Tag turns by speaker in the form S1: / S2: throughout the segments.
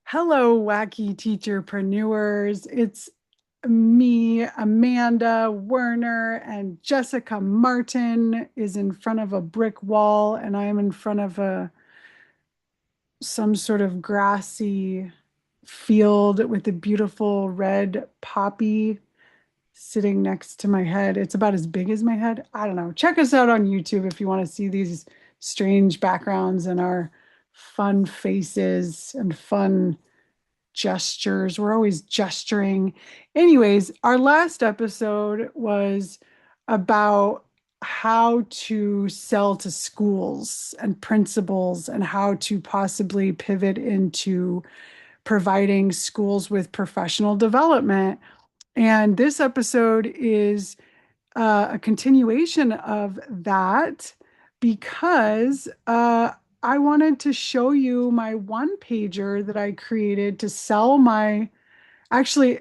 S1: Hello, wacky teacherpreneurs. It's me, Amanda Werner, and Jessica Martin is in front of a brick wall, and I am in front of a some sort of grassy field with a beautiful red poppy sitting next to my head. It's about as big as my head. I don't know. Check us out on YouTube if you want to see these strange backgrounds and our fun faces and fun gestures. We're always gesturing. Anyways, our last episode was about how to sell to schools and principals and how to possibly pivot into providing schools with professional development. And this episode is a continuation of that because I wanted to show you my one pager that I created to sell my. Actually,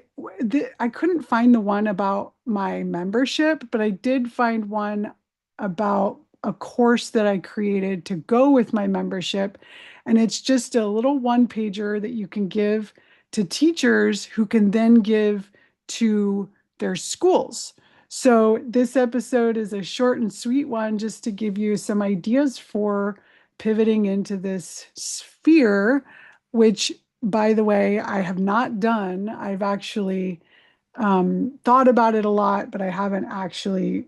S1: I couldn't find the one about my membership, but I did find one about a course that I created to go with my membership. And it's just a little one pager that you can give to teachers who can then give to their schools. So this episode is a short and sweet one just to give you some ideas for pivoting into this sphere, which, by the way, I have not done. I've actually thought about it a lot, but I haven't actually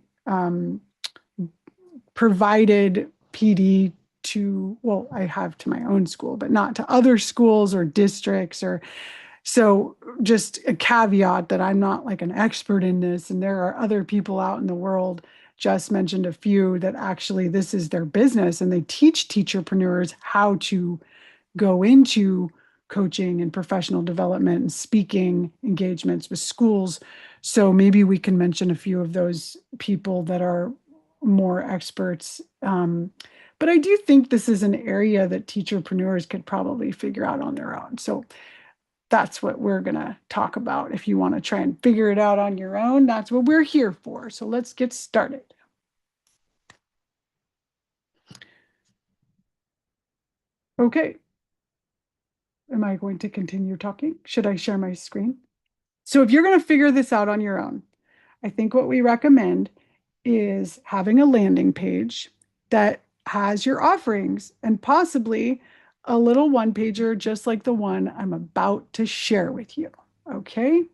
S1: provided PD to, well, I have to my own school, but not to other schools or districts or so. Just a caveat that I'm not like an expert in this, and there are other people out in the world. Jess mentioned a few that actually this is their business and they teach teacherpreneurs how to go into coaching and professional development and speaking engagements with schools. So maybe we can mention a few of those people that are more experts. But I do think this is an area that teacherpreneurs could probably figure out on their own. So that's what we're going to talk about. If you want to try and figure it out on your own, that's what we're here for. So let's get started. Okay. Am I going to continue talking? Should I share my screen? So if you're going to figure this out on your own, I think what we recommend is having a landing page that has your offerings and possibly a little one pager just like the one I'm about to share with you. Okay,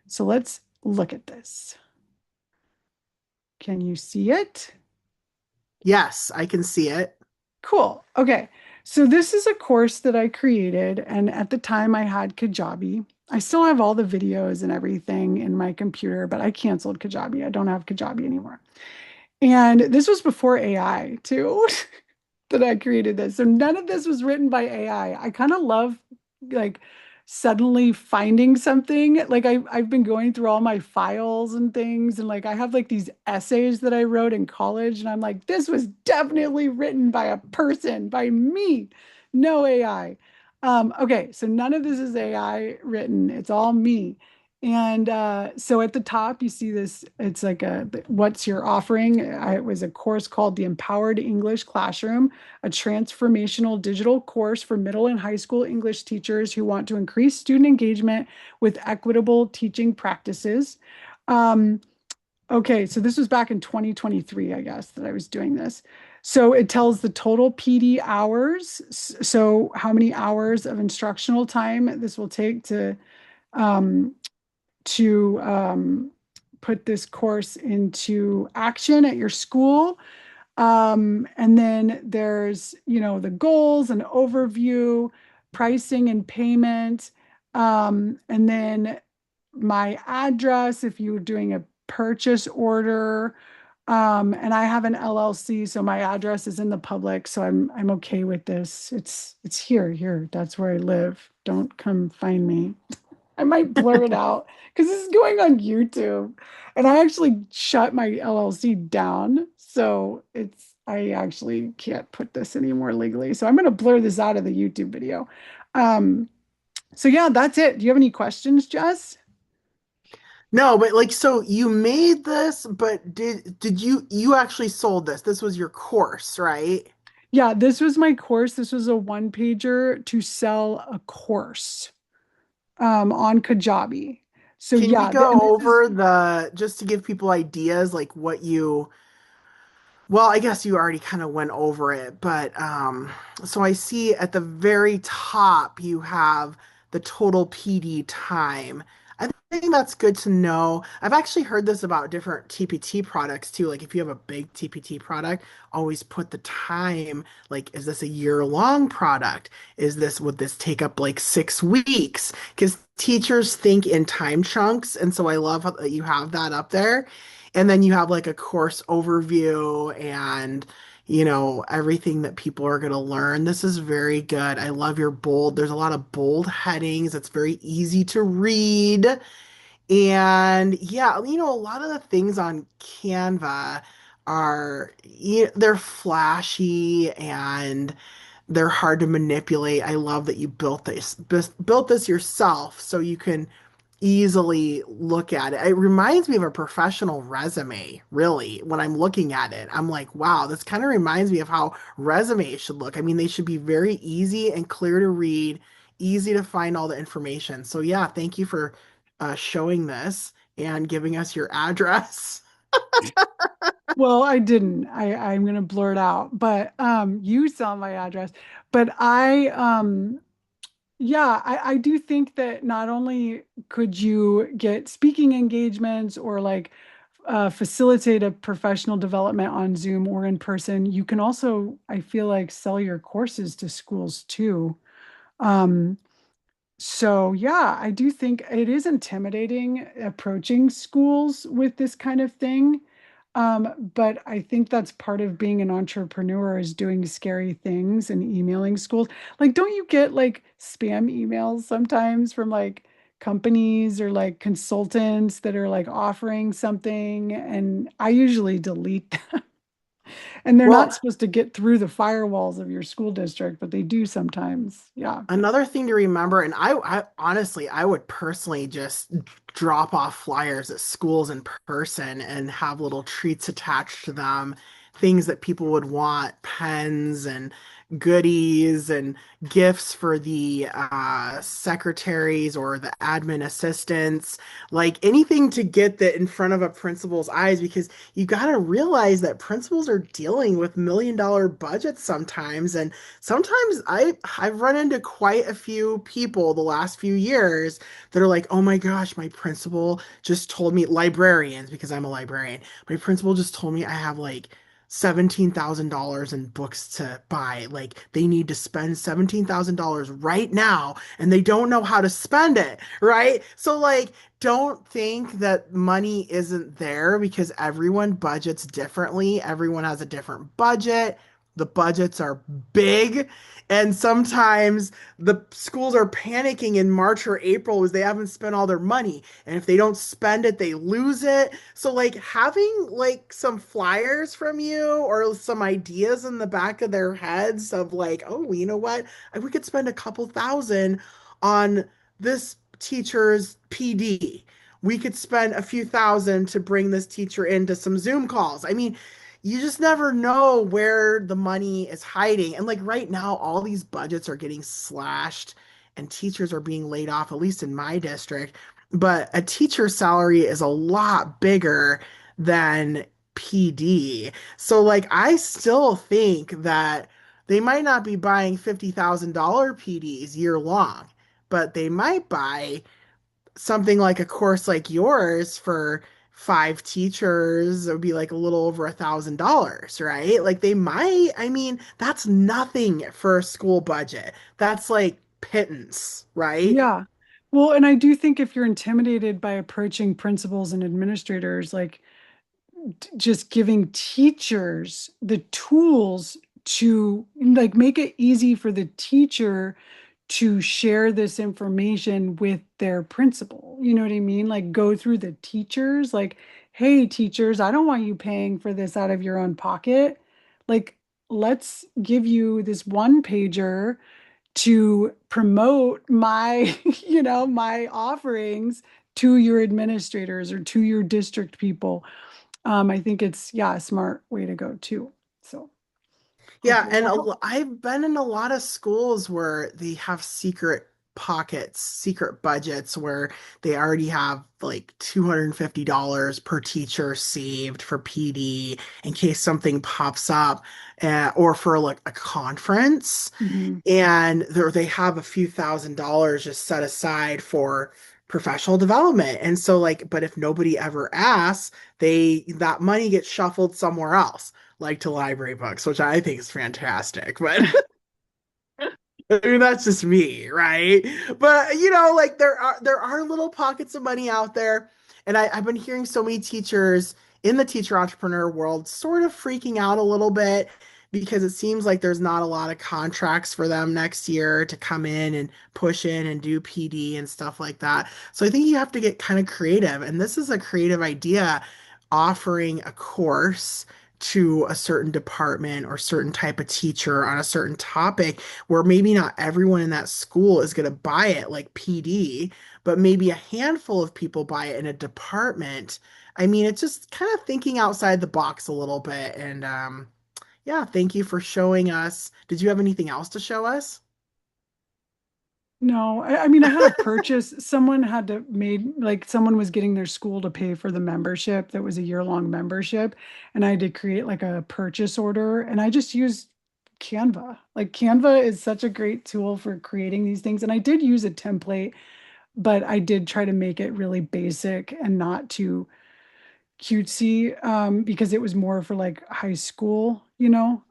S1: so let's look at this. Can you see it?
S2: Yes, I can see it.
S1: Cool. Okay. So this is a course that I created, and at the time I had Kajabi. I still have all the videos and everything in my computer, but I canceled Kajabi. I don't have Kajabi anymore. And this was before AI too, that I created this. So none of this was written by AI. I kind of love like suddenly finding something. Like I've been going through all my files and things, and like I have like these essays that I wrote in college, and I'm like, this was definitely written by a person, by me, no AI. Okay, so none of this is AI written. It's all me. And so at the top, you see this, it's like a, what's your offering? It was a course called The Empowered English Classroom, a transformational digital course for middle and high school English teachers who want to increase student engagement with equitable teaching practices. Um, okay, so this was back in 2023, I guess, that I was doing this. So it tells the total PD hours. So how many hours of instructional time this will take um, to put this course into action at your school. And then there's, the goals and overview, pricing and payment. And then my address if you're doing a purchase order. And I have an LLC, so my address is in the public, so I'm okay with this. It's here. That's where I live. Don't come find me. I might blur it out because this is going on YouTube. And I actually shut my LLC down. So I actually can't put this anymore legally. So I'm going to blur this out of the YouTube video. Um, so yeah, that's it. Do you have any questions, Jess?
S2: No, but like so you made this, but did you actually sold this? This was your course, right?
S1: Yeah, this was my course. This was a one pager to sell a course on Kajabi. So
S2: Can we
S1: yeah,
S2: go
S1: and this is
S2: over just to give people ideas like what you well, I guess you already kind of went over it, but so I see at the very top you have the total PD time. I think that's good to know. I've actually heard this about different TPT products too. Like if you have a big TPT product, always put the time. Like, is this a year-long product? Would this take up like 6 weeks? Because teachers think in time chunks, and so I love that you have that up there. And then you have like a course overview and, everything that people are going to learn. This is very good. I love your bold. There's a lot of bold headings. It's very easy to read. And yeah, a lot of the things on Canva they're flashy and they're hard to manipulate. I love that you built this yourself so you can easily look at it. It reminds me of a professional resume, really, when I'm looking at it. I'm like, wow, this kind of reminds me of how resumes should look. I mean, they should be very easy and clear to read, easy to find all the information. So yeah, thank you for showing this and giving us your address.
S1: well, I didn't. I'm gonna blur it out, but you saw my address. But yeah, I do think that not only could you get speaking engagements or like facilitate a professional development on Zoom or in person, you can also, I feel like, sell your courses to schools too. Um, so yeah, I do think it is intimidating approaching schools with this kind of thing. But I think that's part of being an entrepreneur is doing scary things and emailing schools. Like, don't you get like spam emails sometimes from like companies or like consultants that are like offering something? And I usually delete them. And they're not
S2: Well,
S1: supposed to get through the firewalls of your school district, but they do sometimes. Yeah.
S2: another thing to remember, and I honestly, I would personally just drop off flyers at schools in person and have little treats attached to them, things that people would want, pens and goodies and gifts for the secretaries or the admin assistants, like anything to get that in front of a principal's eyes, because you got to realize that principals are dealing with $1 million budgets sometimes, and sometimes I've run into quite a few people the last few years that are like, "Oh my gosh, my principal just told me," librarians, because I'm a librarian. My principal just told me I have like $17,000 in books to buy. Like they need to spend $17,000 right now and they don't know how to spend it, right? So like don't think that money isn't there because everyone budgets differently. Everyone has a different budget. The budgets are big. And sometimes the schools are panicking in March or April because they haven't spent all their money. And if they don't spend it, they lose it. So like having like some flyers from you or some ideas in the back of their heads of like, oh, you know what? We could spend a couple thousand on this teacher's PD. We could spend a few thousand to bring this teacher into some Zoom calls. I mean, you just never know where the money is hiding. And like right now, all these budgets are getting slashed and teachers are being laid off, at least in my district. But a teacher's salary is a lot bigger than PD. So like I still think that they might not be buying $50,000 PDs year long, but they might buy something like a course like yours for 5 teachers. It would be like a little over $1,000, right? Like they might, I mean, that's nothing for a school budget. That's like pittance, right?
S1: Yeah. Well, and I do think if you're intimidated by approaching principals and administrators, like just giving teachers the tools to like make it easy for the teacher to share this information with their principal. You know what I mean? Like go through the teachers, like, hey, teachers, I don't want you paying for this out of your own pocket. Like, let's give you this one pager to promote my, my offerings to your administrators or to your district people. I think it's, yeah, a smart way to go too. So,
S2: Yeah,
S1: Okay,
S2: and
S1: well,
S2: I've been in a lot of schools where they have secret pockets, secret budgets where they already have like $250 per teacher saved for PD in case something pops up, or for like a conference.
S1: mhm.
S2: And they have a few $1,000s just set aside for professional development. And so like, but if nobody ever asks, that money gets shuffled somewhere else, like to library books, which I think is fantastic. But I mean, that's just me, right? But like there are little pockets of money out there, and I've been hearing so many teachers in the teacher entrepreneur world sort of freaking out a little bit because it seems like there's not a lot of contracts for them next year to come in and push in and do PD and stuff like that. So I think you have to get kind of creative, and this is a creative idea, offering a course to a certain department or certain type of teacher on a certain topic where maybe not everyone in that school is going to buy it like PD, but maybe a handful of people buy it in a department. I mean, it's just kind of thinking outside the box a little bit. And yeah, thank you for showing us. Did you have anything else to show us?
S1: No, I mean, I had a purchase. Someone had to made like someone was getting their school to pay for the membership that was a year-long membership, and I had to create like a purchase order, and I just used Canva. Like Canva is such a great tool for creating these things, and I did use a template, but I did try to make it really basic and not too cutesy, because it was more for like high school, you know.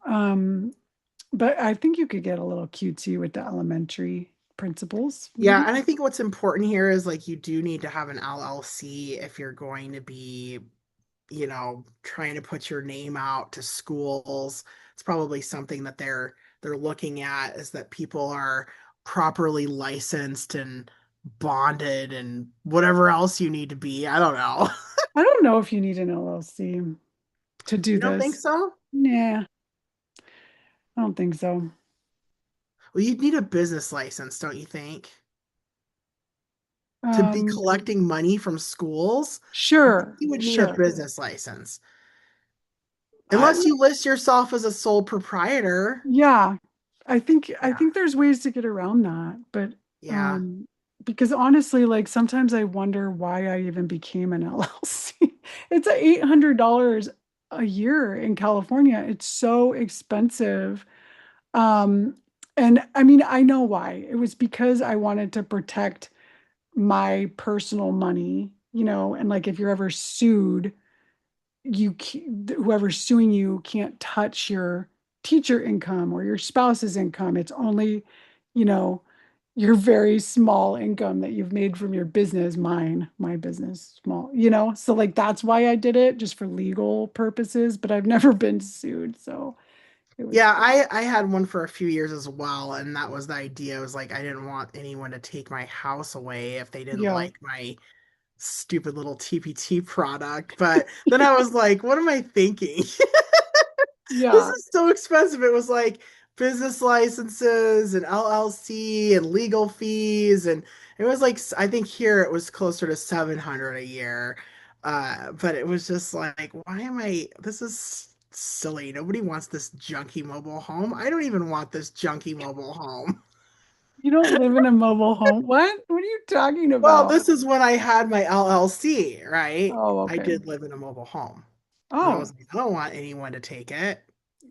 S1: But I think you could get a little cutesy with the elementary principles,
S2: Yeah,
S1: maybe.
S2: and I think what's important here is like you do need to have an LLC if you're going to be trying to put your name out to schools. It's probably something that they're looking at, is that people are properly licensed and bonded and whatever else you need to be. I don't know.
S1: I don't know if you need an LLC to do
S2: You don't think
S1: this.
S2: so?
S1: Nah, I don't think so.
S2: Well, you'd need a business license, don't you think? To be
S1: Um,
S2: collecting money from schools, I think
S1: sure,
S2: you would need a
S1: sure.
S2: business license.
S1: I,
S2: Unless you list yourself as a sole proprietor.
S1: yeah, I think
S2: Yeah.
S1: there's ways to get around that, but
S2: Yeah.
S1: um, because honestly, like sometimes I wonder why I even became an LLC. It's a $800 a year in California. It's so expensive. Um, and I mean, I know why. It was because I wanted to protect my personal money, and like if you're ever sued, whoever's suing you can't touch your teacher income or your spouse's income. It's only, you know, your very small income that you've made from your business, my business, small, So like that's why I did it, just for legal purposes, but I've never been sued, so it was
S2: Yeah,
S1: cool.
S2: I had one for a few years as well, and that was the idea. It was like I didn't want anyone to take my house away if they didn't
S1: Yeah.
S2: like my stupid little TPT product. But then I was like, what am I thinking? This
S1: Yeah.
S2: is so expensive. It was like business licenses and LLC and legal fees, and it was like I think here it was closer to 700 a year. But it was just like, why am I? This is silly. Nobody wants this junky mobile home. I don't even want this junky mobile home.
S1: You don't live in a mobile home. What are you talking
S2: Well,
S1: about?
S2: this is when I had my LLC, right?
S1: Oh,
S2: I
S1: okay.
S2: did live in a mobile home. And I was
S1: Oh,
S2: like, I don't want anyone to take it.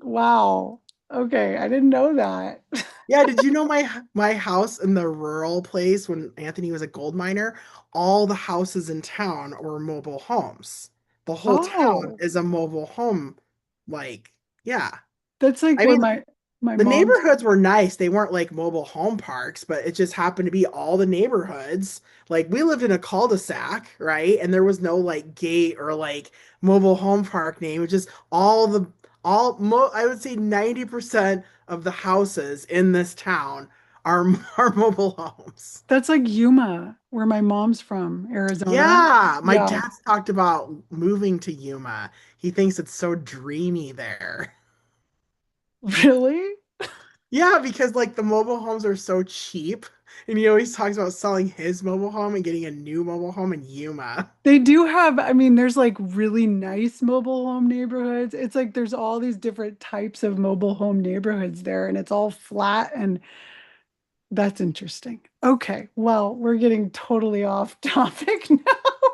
S1: wow. Okay, I didn't know that.
S2: Yeah, did you know my house in the rural place when Anthony was a gold miner? All the houses in town were mobile homes. The whole town
S1: Oh,
S2: is a mobile home. Like, yeah.
S1: that's like
S2: I
S1: where
S2: mean,
S1: my
S2: the
S1: mom's.
S2: neighborhoods were nice. They weren't like mobile home parks, but it just happened to be all the neighborhoods. Like we lived in a cul-de-sac, right? And there was no like gate or like mobile home park name. It was just I would say 90% of the houses in this town are are mobile homes.
S1: That's like Yuma, where my mom's from, Arizona.
S2: Yeah, my
S1: Yeah.
S2: dad's talked about moving to Yuma. He thinks it's so dreamy there.
S1: Really?
S2: Yeah, because like the mobile homes are so cheap, and he always talks about selling his mobile home and getting a new mobile home in Yuma.
S1: They do have, I mean, there's like really nice mobile home neighborhoods. It's like there's all these different types of mobile home neighborhoods there, and it's all flat, and that's interesting. Okay, well, we're getting totally off topic now.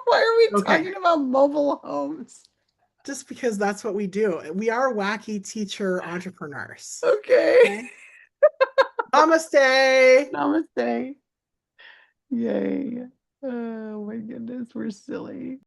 S1: Why are we
S2: Okay,
S1: talking about mobile homes?
S2: just because that's what we do. We are wacky teacher entrepreneurs.
S1: Okay.
S2: Okay. Namaste.
S1: Namaste. Yay. Oh my goodness, we're silly.